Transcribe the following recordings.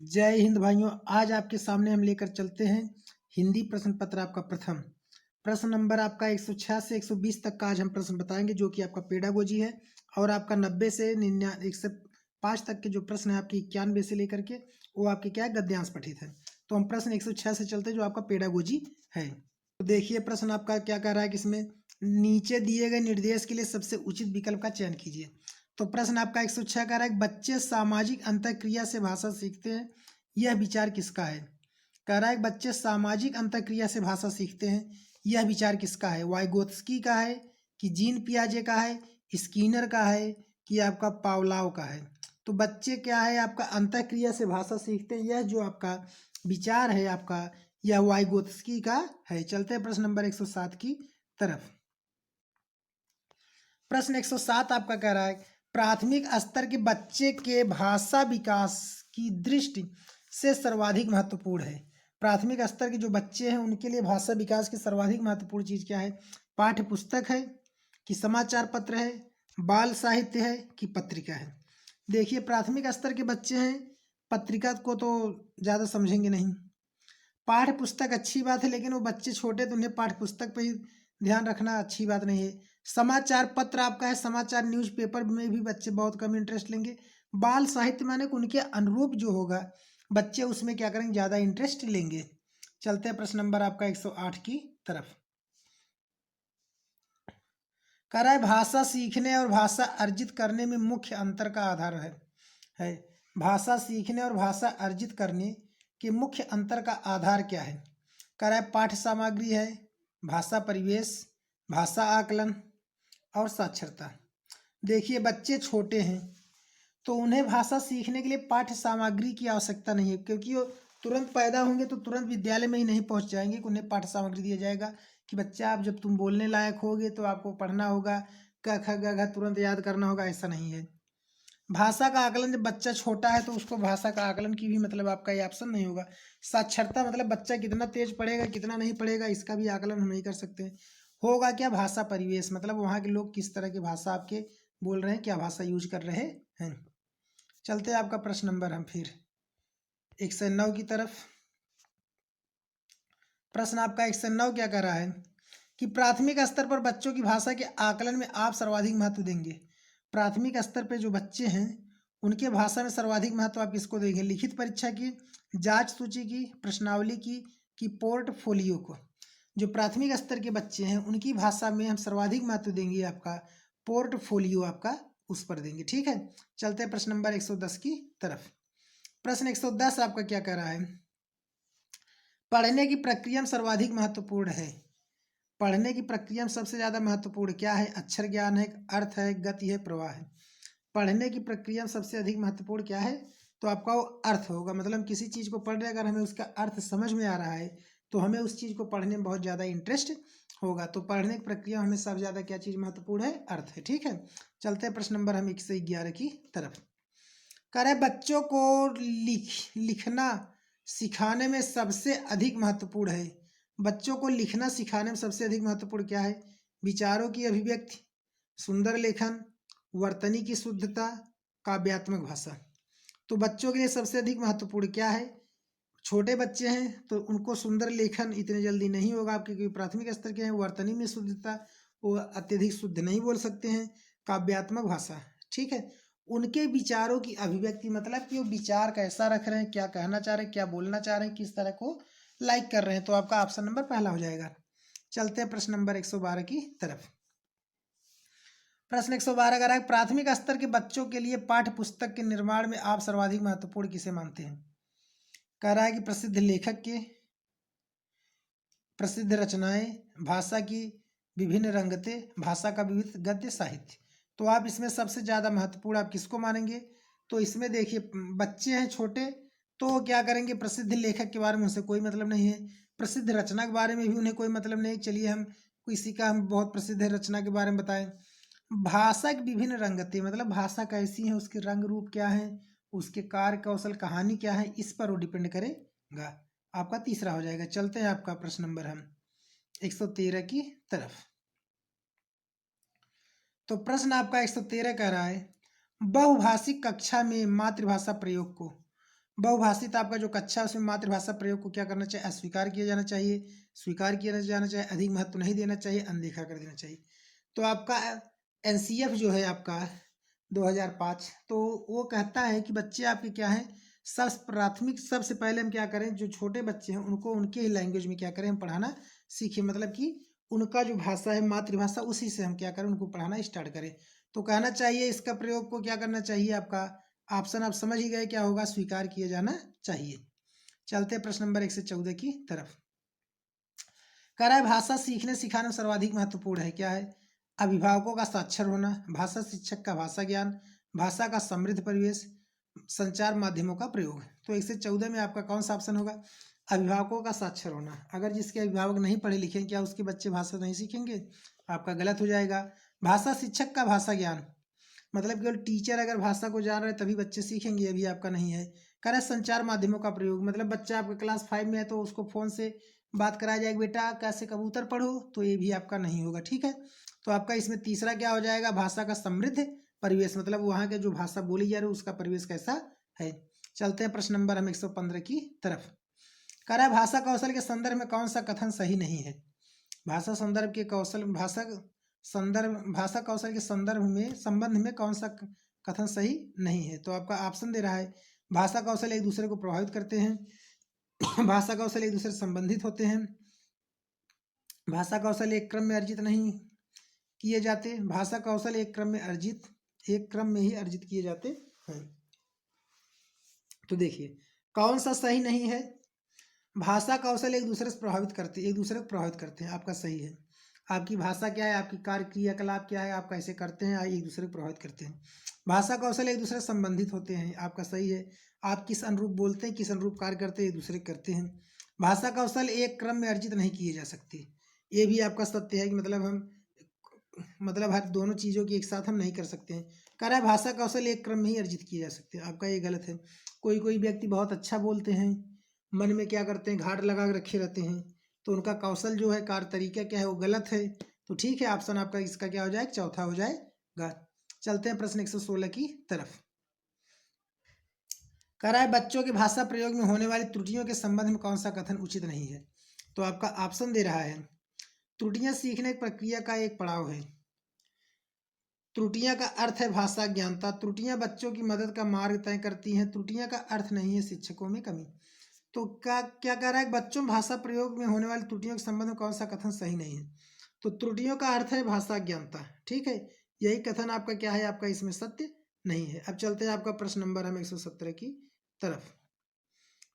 जय हिंद भाइयों। आज आपके सामने हम लेकर चलते हैं हिंदी प्रश्न पत्र आपका प्रथम प्रश्न नंबर आपका 106 से 120 तक का आज हम प्रश्न बताएंगे, जो कि आपका पेडागोजी है। और आपका 90 से 105 तक के जो प्रश्न है आपके 91 से लेकर के वो आपके क्या है, गद्यांश पठित है। तो हम प्रश्न 106 से चलते हैं, जो आपका पेडागोजी है। तो देखिए प्रश्न आपका क्या कह रहा है कि इसमें नीचे दिए गए निर्देश के लिए सबसे उचित विकल्प का चयन कीजिए। तो प्रश्न आपका 106 कह रहा है, बच्चे सामाजिक अंतःक्रिया से भाषा सीखते हैं, यह विचार किसका है। कह रहा है बच्चे सामाजिक अंतःक्रिया से भाषा सीखते हैं, यह विचार किसका है। वाइगोत्स्की का है कि जीन पियाजे का है, स्किनर का है कि आपका पावलाव का है। तो बच्चे क्या है आपका अंतःक्रिया से भाषा सीखते हैं, यह जो आपका विचार है आपका, यह वाइगोत्स्की का है। चलते हैं प्रश्न नंबर 107 की तरफ। प्रश्न 107 आपका कह रहा है, प्राथमिक स्तर के बच्चे के भाषा विकास की दृष्टि से सर्वाधिक महत्वपूर्ण है। प्राथमिक स्तर के जो बच्चे हैं उनके लिए भाषा विकास की सर्वाधिक महत्वपूर्ण चीज क्या है। पाठ्य पुस्तक है कि समाचार पत्र है, बाल साहित्य है कि पत्रिका है। देखिए प्राथमिक स्तर के बच्चे हैं, पत्रिका को तो ज़्यादा समझेंगे नहीं। पाठ्य पुस्तक अच्छी बात है, लेकिन वो बच्चे छोटे तो उन्हें पाठ्य पुस्तक पर ही ध्यान रखना अच्छी बात नहीं है। समाचार पत्र आपका है, समाचार न्यूज़पेपर में भी बच्चे बहुत कम इंटरेस्ट लेंगे। बाल साहित्य माने कि उनके अनुरूप जो होगा बच्चे उसमें क्या करेंगे, ज़्यादा इंटरेस्ट लेंगे। चलते हैं प्रश्न नंबर आपका 108 की तरफ। कह रहा है भाषा सीखने और भाषा अर्जित करने में मुख्य अंतर का आधार है। भाषा सीखने और भाषा अर्जित करने के मुख्य अंतर का आधार क्या है। कह रहा है पाठ्य सामग्री है, भाषा परिवेश, भाषा आकलन और साक्षरता। देखिए बच्चे छोटे हैं तो उन्हें भाषा सीखने के लिए पाठ्य सामग्री की आवश्यकता नहीं है, क्योंकि वो तुरंत पैदा होंगे तो तुरंत विद्यालय में ही नहीं पहुंच जाएंगे कि उन्हें पाठ्य सामग्री दिया जाएगा कि बच्चा आप जब तुम बोलने लायक होगे तो आपको पढ़ना होगा, क ख ग घ तुरंत याद करना होगा, ऐसा नहीं है। भाषा का आकलन, जब बच्चा छोटा है तो उसको भाषा का आकलन की भी मतलब आपका ये ऑप्शन नहीं होगा। साक्षरता मतलब बच्चा कितना तेज पढ़ेगा कितना नहीं पढ़ेगा, इसका भी आकलन हम नहीं कर सकते। होगा क्या, भाषा परिवेश मतलब वहाँ के लोग किस तरह की भाषा आपके बोल रहे हैं, क्या भाषा यूज कर रहे हैं। चलते हैं आपका प्रश्न नंबर हम फिर 109 की तरफ। प्रश्न आपका 109 क्या कर रहा है कि प्राथमिक स्तर पर बच्चों की भाषा के आकलन में आप सर्वाधिक महत्व देंगे। प्राथमिक स्तर पे जो बच्चे हैं उनके भाषा में सर्वाधिक महत्व आप किसको देंगे। लिखित परीक्षा की, जांच सूची की, प्रश्नावली की कि पोर्टफोलियो को। जो प्राथमिक स्तर के बच्चे हैं उनकी भाषा में हम सर्वाधिक महत्व देंगे आपका पोर्टफोलियो, आपका उस पर देंगे। ठीक है, चलते हैं प्रश्न नंबर 110 की तरफ। प्रश्न 110 आपका क्या कह रहा है, पढ़ने की प्रक्रिया में सर्वाधिक महत्वपूर्ण है। पढ़ने की प्रक्रिया में सबसे ज़्यादा महत्वपूर्ण क्या है, अक्षर ज्ञान है, अर्थ है, गति है, प्रवाह है। पढ़ने की प्रक्रिया में सबसे अधिक महत्वपूर्ण क्या है, तो आपका वो अर्थ होगा। मतलब किसी चीज़ को पढ़ रहे अगर हमें उसका अर्थ समझ में आ रहा है तो हमें उस चीज़ को पढ़ने में बहुत ज़्यादा इंटरेस्ट होगा। तो पढ़ने की प्रक्रिया में हमें सबसे ज़्यादा क्या चीज़ महत्वपूर्ण है, अर्थ है। ठीक है, चलते हैं प्रश्न नंबर हम 1 से 11 की तरफ। कह रहे बच्चों को लिखना सिखाने में सबसे अधिक महत्वपूर्ण है। बच्चों को लिखना सिखाने में सबसे अधिक महत्वपूर्ण क्या है, विचारों की अभिव्यक्ति, सुंदर लेखन, वर्तनी की शुद्धता, काव्यात्मक भाषा। तो बच्चों के लिए सबसे अधिक महत्वपूर्ण क्या है, छोटे बच्चे हैं तो उनको सुंदर लेखन इतने जल्दी नहीं होगा आपके, क्योंकि प्राथमिक स्तर के हैं। वर्तनी में शुद्धता, वो अत्यधिक शुद्ध नहीं बोल सकते हैं। काव्यात्मक भाषा, ठीक है, उनके विचारों की अभिव्यक्ति मतलब कि वो विचार कैसा रख रहे हैं, क्या कहना चाह रहे हैं, क्या बोलना चाह रहे हैं, किस तरह को लाइक कर रहे हैं। तो आपका ऑप्शन नंबर पहला हो जाएगा। चलते हैं प्रश्न नंबर 112 की तरफ। प्रश्न 112 कह रहा है प्राथमिक स्तर के बच्चों के लिए पाठ्य पुस्तक के निर्माण में आप सर्वाधिक महत्वपूर्ण किसे मानते हैं। कह रहा है कि प्रसिद्ध लेखक के, प्रसिद्ध रचनाएं, भाषा की विभिन्न रंगतें, भाषा का विविध गद्य साहित्य। तो आप इसमें सबसे ज़्यादा महत्वपूर्ण आप किसको मानेंगे। तो इसमें देखिए बच्चे हैं छोटे तो वो क्या करेंगे, प्रसिद्ध लेखक के बारे में उनसे कोई मतलब नहीं है, प्रसिद्ध रचना के बारे में भी उन्हें कोई मतलब नहीं। चलिए हम किसी का हम बहुत प्रसिद्ध रचना के बारे में बताएं। भाषा की विभिन्न रंगतें मतलब भाषा कैसी है, उसके रंग रूप क्या है, उसके कार्य कौशल कहानी क्या है, इस पर वो डिपेंड करेगा। आपका तीसरा हो जाएगा। चलते हैं आपका प्रश्न नंबर हम 113 की तरफ। तो प्रश्न आपका 113 कह रहा है बहुभाषिक कक्षा में मातृभाषा प्रयोग को, बहुभाषित आपका जो कक्षा है उसमें मातृभाषा प्रयोग को क्या करना चाहिए, अस्वीकार किया जाना चाहिए, स्वीकार किया जाना चाहिए, अधिक महत्व नहीं देना चाहिए, अनदेखा कर देना चाहिए। तो आपका एनसीएफ जो है आपका 2005, तो वो कहता है कि बच्चे आपके क्या हैं, प्राथमिक सबसे पहले हम क्या करें, जो छोटे बच्चे हैं उनको उनके ही लैंग्वेज में क्या करें, हम पढ़ाना सीखें, मतलब कि उनका जो भाषा है मातृभाषा उसी से हम क्या करें, उनको पढ़ाना स्टार्ट करें। तो कहना चाहिए इसका प्रयोग को क्या करना चाहिए, आपका ऑप्शन आप समझ ही गए क्या होगा, स्वीकार किया जाना चाहिए। चलते हैं प्रश्न नंबर 1 से 14 की तरफ। कह रहा है भाषा सीखने सिखाने में सर्वाधिक महत्वपूर्ण है, क्या है, अभिभावकों का साक्षर होना, भाषा शिक्षक का भाषा ज्ञान, भाषा का समृद्ध परिवेश, संचार माध्यमों का प्रयोग। तो 1 से 14 में आपका कौन सा ऑप्शन होगा, अभिभावकों का साक्षर होना। अगर जिसके अभिभावक नहीं पढ़े लिखे, क्या उसके बच्चे भाषा नहीं सीखेंगे, आपका गलत हो जाएगा। भाषा शिक्षक का भाषा ज्ञान, मतलब केवल टीचर अगर भाषा को जान रहे तभी बच्चे सीखेंगे, ये भी आपका नहीं है। कह रहा है संचार माध्यमों का प्रयोग, मतलब बच्चा आपका क्लास 5 में है तो उसको फ़ोन से बात कराया जाएगी, बेटा कैसे कबूतर पढ़ो, तो ये भी आपका नहीं होगा। ठीक है, तो आपका इसमें तीसरा क्या हो जाएगा, भाषा का समृद्ध परिवेश, मतलब वहाँ के जो भाषा बोली जा रही है उसका परिवेश कैसा है। चलते हैं प्रश्न नंबर हम 115 की तरफ। कह रहा है भाषा कौशल के संदर्भ में कौन सा कथन सही नहीं है, भाषा संदर्भ के कौशल, भाषा कौशल के संबंध में कौन सा कथन सही नहीं है। तो आपका ऑप्शन दे रहा है, भाषा कौशल एक दूसरे को प्रभावित करते हैं, भाषा कौशल एक दूसरे से संबंधित होते हैं, भाषा कौशल एक क्रम में अर्जित नहीं किए जाते, भाषा कौशल एक क्रम में ही अर्जित किए जाते हैं। तो देखिए कौन सा सही नहीं है, भाषा कौशल एक दूसरे से प्रभावित करते, एक दूसरे को प्रभावित करते हैं, आपका सही है। आपकी भाषा क्या है, आपकी कार्य क्रियाकलाप क्या है, आप कैसे करते हैं, एक दूसरे को प्रभावित करते हैं। भाषा कौशल एक दूसरे से संबंधित होते हैं, आपका सही है। आप किस अनुरूप बोलते हैं, किस अनुरूप कार्य करते हैं, एक दूसरे करते हैं। भाषा कौशल एक क्रम में अर्जित नहीं किए जा सकते, ये भी आपका सत्य है कि मतलब हर दोनों चीज़ों की एक साथ हम नहीं कर सकते हैं। कह रहा है भाषा कौशल एक क्रम में ही अर्जित किए जा सकते हैं, आपका ये गलत है। कोई कोई व्यक्ति बहुत अच्छा बोलते हैं, मन में क्या करते हैं, घाट लगा के रखे रहते हैं, तो उनका कौशल जो है, कार्य तरीका क्या है, वो गलत है। तो ठीक है, ऑप्शन आपका इसका क्या हो जाएगा, चौथा हो जाएगा। चलते हैं प्रश्न 116 की तरफ। कह रहा है बच्चों के भाषा प्रयोग में होने वाली त्रुटियों के संबंध में कौन सा कथन उचित नहीं है। तो आपका ऑप्शन दे रहा है, त्रुटियां सीखने की प्रक्रिया का एक पड़ाव है, त्रुटियां का अर्थ है भाषा ज्ञानता, त्रुटियां बच्चों की मदद का मार्ग तय करती हैं, त्रुटियां का अर्थ नहीं है शिक्षकों में कमी। तो क्या क्या कह रहा है, बच्चों में भाषा प्रयोग में होने वाली त्रुटियों के संबंध में कौन सा कथन सही नहीं है। तो त्रुटियों का अर्थ है भाषा ज्ञानता, ठीक है, यही कथन आपका क्या है, आपका इसमें सत्य नहीं है। अब चलते हैं आपका प्रश्न नंबर हम 117 की तरफ।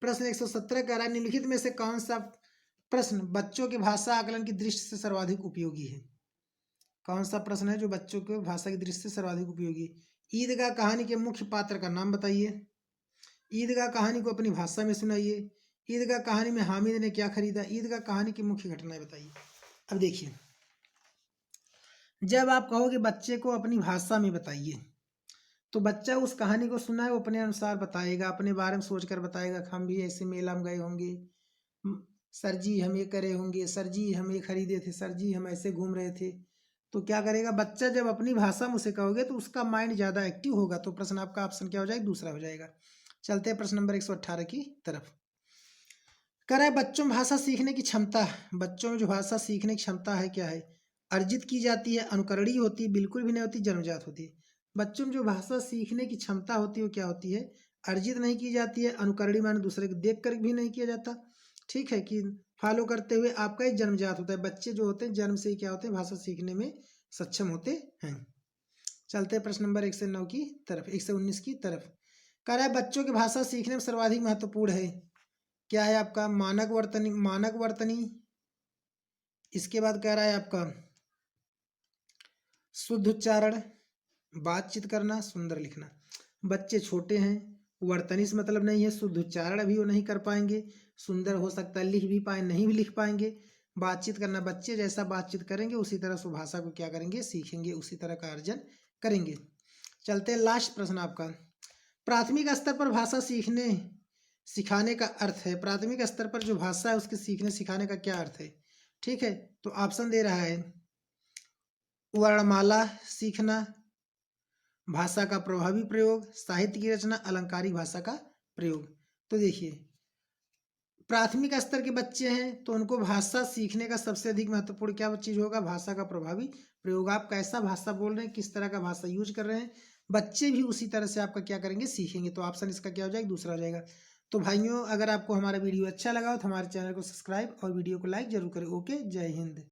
प्रश्न 117 कह रहा है निम्नलिखित में से कौन सा प्रश्न बच्चों के भाषा आकलन की दृष्टि से सर्वाधिक उपयोगी है। कौन सा प्रश्न है जो बच्चों के भाषा की दृष्टि से सर्वाधिक उपयोगी। ईदगाह कहानी के मुख्य पात्र का नाम बताइए, ईदगाह कहानी को अपनी भाषा में सुनाइए, ईदगाह कहानी में हामिद ने क्या खरीदा, ईदगाह कहानी की मुख्य घटनाएं बताइए। अब देखिए, जब आप कहोगे बच्चे को अपनी भाषा में बताइए, तो बच्चा उस कहानी को सुना है वो अपने अनुसार बताएगा, अपने बारे में सोचकर बताएगा, हम भी ऐसे मेला में गए होंगे, सर जी हम ये करे होंगे, सर जी हम ये खरीदे थे, सर जी हम ऐसे घूम रहे थे। तो क्या करेगा बच्चा, जब अपनी भाषा में उसे कहोगे तो उसका माइंड ज़्यादा एक्टिव होगा। तो प्रश्न आपका ऑप्शन क्या हो जाएगा, दूसरा हो जाएगा। चलते हैं प्रश्न नंबर 118 की तरफ। कह रहा है बच्चों में भाषा सीखने की क्षमता, बच्चों में जो भाषा सीखने की क्षमता है क्या है, अर्जित की जाती है, अनुकरणीय होती है, बिल्कुल भी नहीं होती, जन्मजात होती है। बच्चों में जो भाषा सीखने की क्षमता होती है वो क्या होती है, अर्जित नहीं की जाती है, अनुकरणीय माने दूसरे को देख कर भी नहीं किया जाता, ठीक है, कि फॉलो करते हुए आपका ही जन्मजात होता है। बच्चे जो होते हैं जन्म से ही क्या होते हैं, भाषा सीखने में सक्षम होते हैं। चलते हैं प्रश्न नंबर 109 की तरफ, 119 की तरफ। कह रहा है बच्चों की भाषा सीखने में सर्वाधिक महत्वपूर्ण है, क्या है आपका, मानक वर्तनी। इसके बाद कह रहा है आपका शुद्ध उच्चारण, बातचीत करना, सुंदर लिखना। बच्चे छोटे हैं, वर्तनी से मतलब नहीं है, शुद्ध उच्चारण भी वो नहीं कर पाएंगे, सुंदर हो सकता है लिख भी पाए, नहीं भी लिख पाएंगे, बातचीत करना, बच्चे जैसा बातचीत करेंगे उसी तरह से भाषा को क्या करेंगे, सीखेंगे, उसी तरह का अर्जन करेंगे। चलते हैं लास्ट प्रश्न आपका, प्राथमिक स्तर पर भाषा सीखने सिखाने का अर्थ है, प्राथमिक स्तर पर जो भाषा है उसके सीखने सिखाने का क्या अर्थ है। ठीक है, तो ऑप्शन दे रहा है, वर्णमाला सीखना, भाषा का प्रभावी प्रयोग, साहित्य की रचना, अलंकारिक भाषा का प्रयोग। तो देखिए, प्राथमिक स्तर के बच्चे हैं तो उनको भाषा सीखने का सबसे अधिक महत्वपूर्ण क्या चीज़ होगा? भाषा का प्रभावी प्रयोग। आप कैसा भाषा बोल रहे हैं, किस तरह का भाषा यूज कर रहे हैं, बच्चे भी उसी तरह से आपका क्या करेंगे, सीखेंगे। तो ऑप्शन इसका क्या हो जाएगा? दूसरा हो जाएगा। तो भाइयों, अगर आपको हमारा वीडियो अच्छा लगा हो तो हमारे चैनल को सब्सक्राइब और वीडियो को लाइक जरूर करें। ओके, जय हिंद।